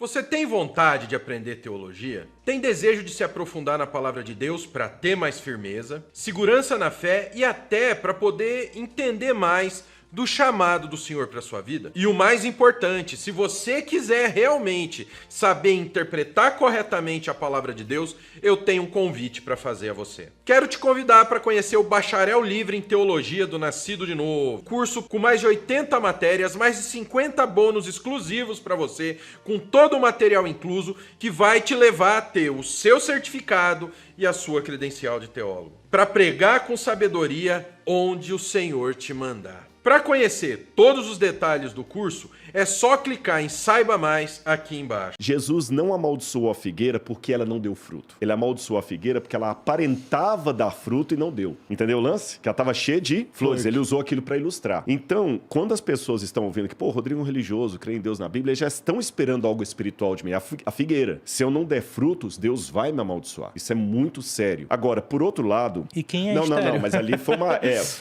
Você tem vontade de aprender teologia? Tem desejo de se aprofundar na palavra de Deus para ter mais firmeza, segurança na fé e até para poder entender mais do chamado do Senhor para sua vida? E o mais importante, se você quiser realmente saber interpretar corretamente a palavra de Deus, eu tenho um convite para fazer a você. Quero te convidar para conhecer o Bacharel Livre em Teologia do Nascido de Novo. Curso com mais de 80 matérias, mais de 50 bônus exclusivos para você, com todo o material incluso, que vai te levar a ter o seu certificado e a sua credencial de teólogo. Para pregar com sabedoria onde o Senhor te mandar. Para conhecer todos os detalhes do curso, é só clicar em Saiba Mais aqui embaixo. Jesus não amaldiçoou a figueira porque ela não deu fruto. Ele amaldiçoou a figueira porque ela aparentava dar fruto e não deu. Entendeu o lance? Que ela estava cheia de flores. Ele usou aquilo para ilustrar. Então, quando as pessoas estão ouvindo que, Rodrigo é um religioso, crê em Deus na Bíblia, eles já estão esperando algo espiritual de mim. A figueira. Se eu não der frutos, Deus vai me amaldiçoar. Isso é muito sério. Agora, por outro lado... E quem é Não, mas ali foi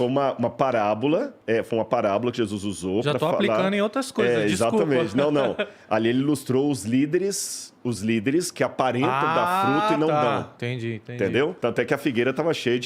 uma parábola. Foi uma parábola que Jesus usou para falar... Já tô aplicando em outras coisas, desculpa. Exatamente. Não. Ali ele ilustrou os líderes que aparentam dar fruto e não dão. Entendi. Entendeu? Tanto é que a figueira estava cheia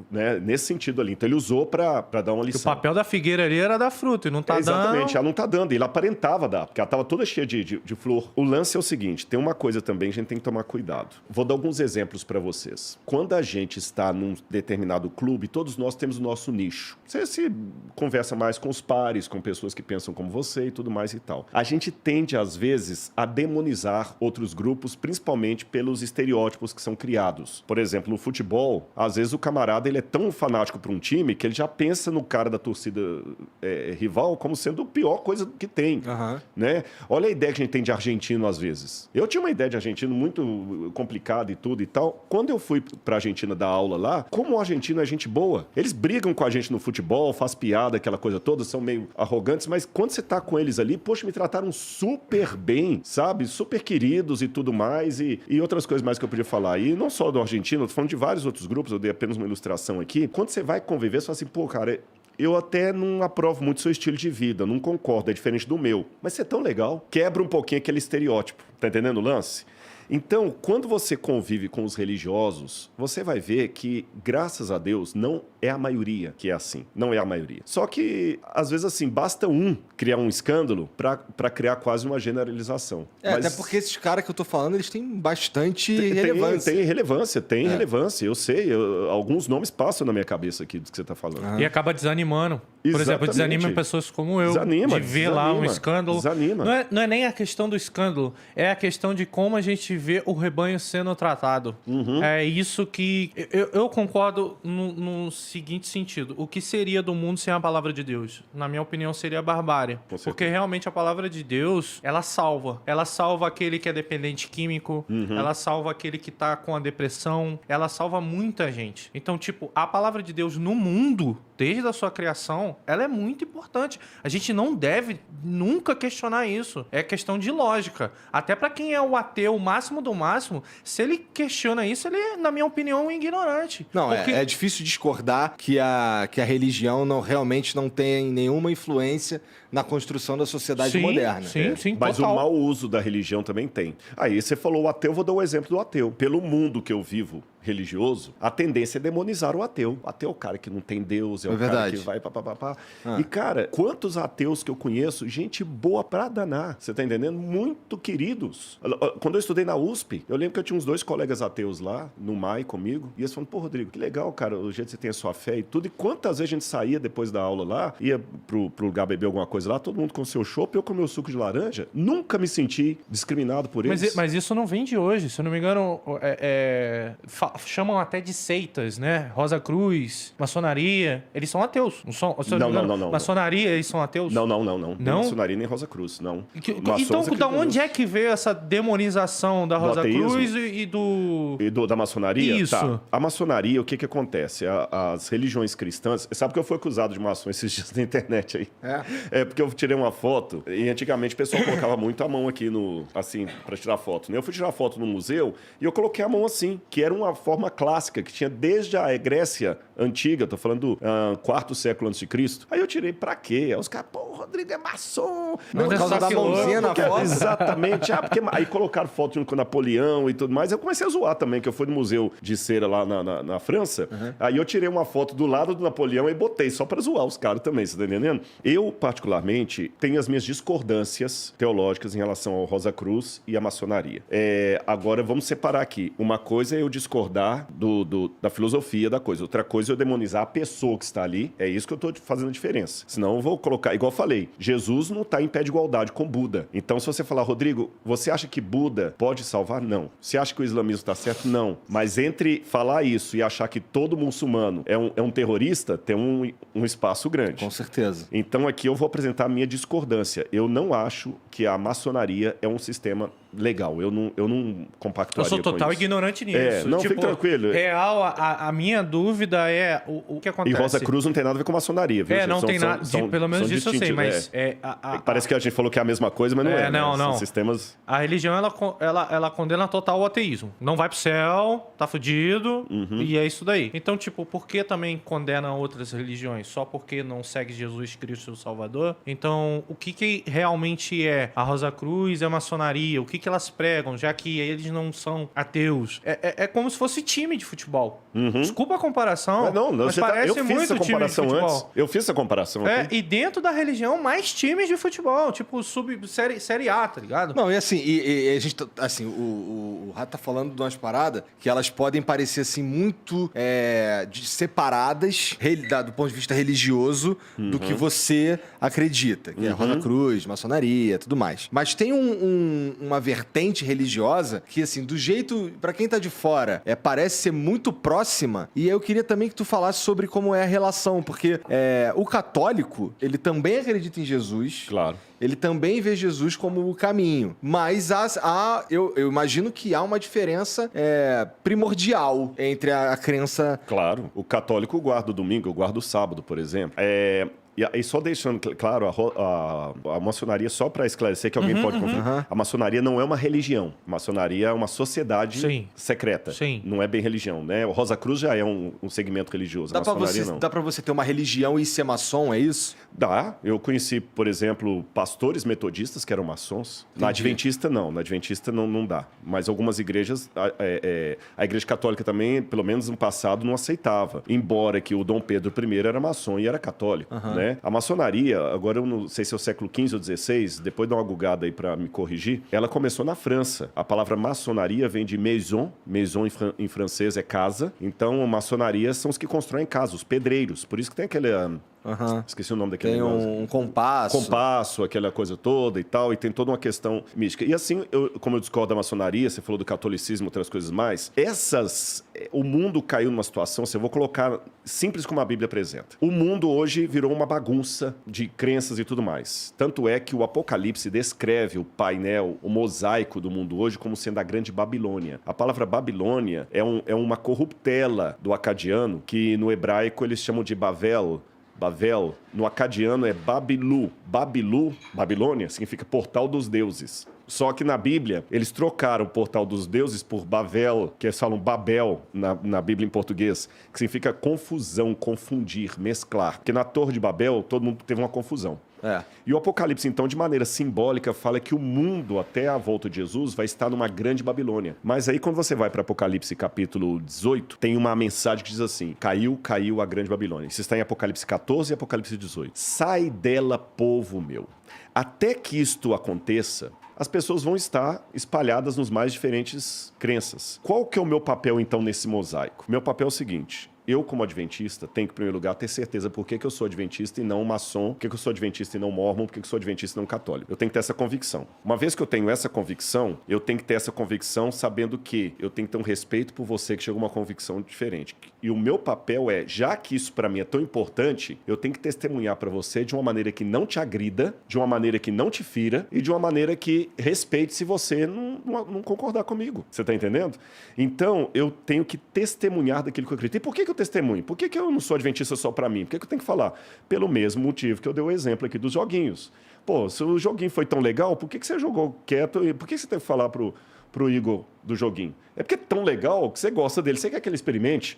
né, nesse sentido ali. Então ele usou para dar uma lição. O papel da figueira ali era dar fruto e não tá dando. Exatamente, ela não tá dando. E ele aparentava dar, porque ela estava toda cheia de flor. O lance é o seguinte, tem uma coisa também que a gente tem que tomar cuidado. Vou dar alguns exemplos para vocês. Quando a gente está num determinado clube, todos nós temos o nosso nicho. Você se conversa mais com os pares, com pessoas que pensam como você e tudo mais e tal. A gente tende, às vezes, a demonizar outros grupos, principalmente pelos estereótipos que são criados. Por exemplo, no futebol, às vezes o camarada ele é tão fanático para um time que ele já pensa no cara da torcida rival como sendo a pior coisa que tem. Né? Olha a ideia que a gente tem de argentino às vezes. Eu tinha uma ideia de argentino muito complicada e tudo e tal. Quando eu fui para a Argentina dar aula lá, como o argentino é gente boa, eles brigam com a gente no futebol, faz piada, aquela coisa toda, são meio arrogantes, mas quando você tá com eles ali, poxa, me trataram super bem, sabe? Super queridos e tudo mais, e outras coisas mais que eu podia falar. E não só do argentino, eu tô falando de vários outros grupos, eu dei apenas uma ilustração aqui. Quando você vai conviver, você fala assim, cara, eu até não aprovo muito seu estilo de vida, não concordo, é diferente do meu. Mas você é tão legal, quebra um pouquinho aquele estereótipo. Tá entendendo o lance? Então, quando você convive com os religiosos, você vai ver que, graças a Deus, não é a maioria que é assim. Não é a maioria. Só que, às vezes, assim, basta um criar um escândalo para criar quase uma generalização. Até porque esses caras que eu tô falando, eles têm bastante relevância. Tem relevância, eu sei. Alguns nomes passam na minha cabeça aqui do que você tá falando. E acaba desanimando. Por exemplo, desanima pessoas como eu. De ver lá um escândalo. Não é nem a questão do escândalo, é a questão de como a gente vê o rebanho sendo tratado. É isso que... Eu concordo no seguinte sentido. O que seria do mundo sem a palavra de Deus? Na minha opinião, seria a barbárie. Porque realmente a palavra de Deus, ela salva. Ela salva aquele que é dependente químico. Ela salva aquele que tá com a depressão. Ela salva muita gente. Então, a palavra de Deus no mundo, desde a sua criação, ela é muito importante. A gente não deve nunca questionar isso. É questão de lógica. Até para quem é o ateu, o máximo do máximo, se ele questiona isso, ele, na minha opinião, é um ignorante. Não, é difícil discordar que a religião realmente não tem nenhuma influência na construção da sociedade moderna. Sim, mas total. o mau uso da religião também tem. Aí você falou o ateu, vou dar o exemplo do ateu. Pelo mundo que eu vivo religioso, a tendência é demonizar o ateu. O ateu é o cara que não tem Deus, é o cara que vai papapá. E, cara, quantos ateus que eu conheço, gente boa pra danar, você tá entendendo? Muito queridos. Quando eu estudei na USP, eu lembro que eu tinha uns 2 colegas ateus lá, no MAI comigo, e eles falaram, Rodrigo, que legal, cara, o jeito que você tem a sua fé e tudo. E quantas vezes a gente saía depois da aula lá, ia pro lugar beber alguma coisa lá, todo mundo com seu chopp, eu com meu suco de laranja, nunca me senti discriminado por eles. Mas isso não vem de hoje, se eu não me engano, chamam até de seitas, né? Rosa Cruz, maçonaria, eles são ateus. Não. Maçonaria, eles são ateus? Não. Nem maçonaria, nem Rosa Cruz, não. Então, da onde é que veio essa demonização da Rosa Cruz da maçonaria? Isso. Tá. A maçonaria, o que acontece? As religiões cristãs... Sabe que eu fui acusado de maçom esses dias na internet aí? É porque eu tirei uma foto e antigamente o pessoal colocava muito a mão aqui assim, pra tirar foto, né? Eu fui tirar foto no museu e eu coloquei a mão assim, que era uma forma clássica, que tinha desde a Grécia antiga, tô falando do 4º século a.C. Aí eu tirei pra quê? Aí os caras, Rodrigo é maçom. Não, por causa da mãozinha na foto. Exatamente. Porque aí colocaram foto junto com Napoleão e tudo mais. Eu comecei a zoar também, que eu fui no Museu de Cera lá na França. Aí eu tirei uma foto do lado do Napoleão e botei só pra zoar os caras também, você tá entendendo? Eu, particularmente, tenho as minhas discordâncias teológicas em relação ao Rosa Cruz e à maçonaria. Agora, vamos separar aqui. Uma coisa é eu discordar da filosofia da coisa. Outra coisa é eu demonizar a pessoa que está ali. É isso que eu tô fazendo a diferença. Senão eu vou colocar... Igual eu falei, Jesus não tá em pé de igualdade com Buda. Então, se você falar, Rodrigo, você acha que Buda pode salvar? Não. Você acha que o islamismo está certo? Não. Mas entre falar isso e achar que todo muçulmano é um terrorista, tem um espaço grande. Com certeza. Então, aqui eu vou apresentar a minha discordância. Eu não acho que a maçonaria é um sistema legal. Eu não compactuaria com isso. Eu sou total ignorante nisso. Não, fique tranquilo. Real, a minha dúvida é o que acontece. E Rosa Cruz não tem nada a ver com maçonaria, viu? Não tem nada. Pelo menos disso eu sei, mas... Parece que a gente falou que é a mesma coisa, mas não é. Não. São sistemas... A religião, ela condena total o ateísmo. Não vai pro céu, tá fudido, e é isso daí. Então, por que também condena outras religiões? Só porque não segue Jesus Cristo, o Salvador? Então, o que realmente é a Rosa Cruz e a maçonaria? O que elas pregam, já que eles não são ateus? É como se fosse time de futebol. Desculpa a comparação, mas parece muito time de futebol. Antes. Eu fiz essa comparação aqui. E dentro da religião, mais times de futebol, série A, tá ligado? Não, e assim, a gente, assim, o Rato tá falando de umas paradas que elas podem parecer, assim, muito separadas do ponto de vista religioso do que você acredita, que é Rosa Cruz, maçonaria, tudo mais. Mas tem uma vertente religiosa que, assim, do jeito, pra quem tá de fora, parece ser muito próxima, e eu queria também que tu falasse sobre como é a relação, porque o católico, ele também acredita em Jesus. Claro. Ele também vê Jesus como o caminho. Mas eu imagino que há uma diferença primordial entre a crença... Claro. O católico guarda o domingo, eu guardo o sábado, por exemplo. E só deixando claro, a maçonaria, só para esclarecer que alguém pode confundir, a maçonaria não é uma religião. A maçonaria é uma sociedade secreta. Sim. Não é bem religião, né? O Rosa Cruz já é um segmento religioso. Dá para você ter uma religião e ser maçom, é isso? Dá. Eu conheci, por exemplo, pastores metodistas que eram maçons. Entendi. Na Adventista, não. Na Adventista não dá. Mas algumas igrejas, a Igreja Católica também, pelo menos no passado, não aceitava. Embora que o Dom Pedro I era maçom e era católico, né? A maçonaria, agora eu não sei se é o século XV ou XVI, depois dá uma gugada aí para me corrigir, ela começou na França. A palavra maçonaria vem de maison em francês é casa. Então, maçonaria são os que constroem casas, os pedreiros. Por isso que tem aquele... Esqueci o nome daquele negócio. Tem um compasso. Compasso, aquela coisa toda e tal, e tem toda uma questão mística. E assim, como eu discordo da maçonaria, você falou do catolicismo, outras coisas mais, o mundo caiu numa situação, eu vou colocar simples como a Bíblia apresenta. O mundo hoje virou uma bagunça de crenças e tudo mais. Tanto é que o Apocalipse descreve o painel, o mosaico do mundo hoje como sendo a grande Babilônia. A palavra Babilônia é uma corruptela do acadiano, que no hebraico eles chamam de Bavel, no acadiano é Babilu. Babilônia, significa portal dos deuses. Só que na Bíblia, eles trocaram o portal dos deuses por Bavel, que eles falam Babel na Bíblia em português, que significa confusão, confundir, mesclar. Porque na Torre de Babel, todo mundo teve uma confusão. E o Apocalipse, então, de maneira simbólica, fala que o mundo, até a volta de Jesus, vai estar numa grande Babilônia. Mas aí, quando você vai para Apocalipse capítulo 18, tem uma mensagem que diz assim: caiu a grande Babilônia. Isso está em Apocalipse 14 e Apocalipse 18. Sai dela, povo meu. Até que isto aconteça, as pessoas vão estar espalhadas nos mais diferentes crenças. Qual que é o meu papel, então, nesse mosaico? Meu papel é o seguinte: eu, como adventista, tenho que, em primeiro lugar, ter certeza por que eu sou adventista e não maçom, por que eu sou adventista e não mormon, por que eu sou adventista e não católico. Eu tenho que ter essa convicção. Uma vez que eu tenho essa convicção, eu tenho que ter essa convicção sabendo que eu tenho que ter um respeito por você que chegou a uma convicção diferente. E o meu papel já que isso para mim é tão importante, eu tenho que testemunhar para você de uma maneira que não te agrida, de uma maneira que não te fira e de uma maneira que respeite se você não concordar comigo. Você tá entendendo? Então, eu tenho que testemunhar daquilo que eu acredito. E por que eu testemunho? Por que eu não sou adventista só para mim? Por que eu tenho que falar? Pelo mesmo motivo que eu dei o exemplo aqui dos joguinhos. Pô, se o joguinho foi tão legal, por que você jogou quieto? E por que você teve que falar pro Igor do joguinho? É porque é tão legal que você gosta dele, você quer que ele experimente.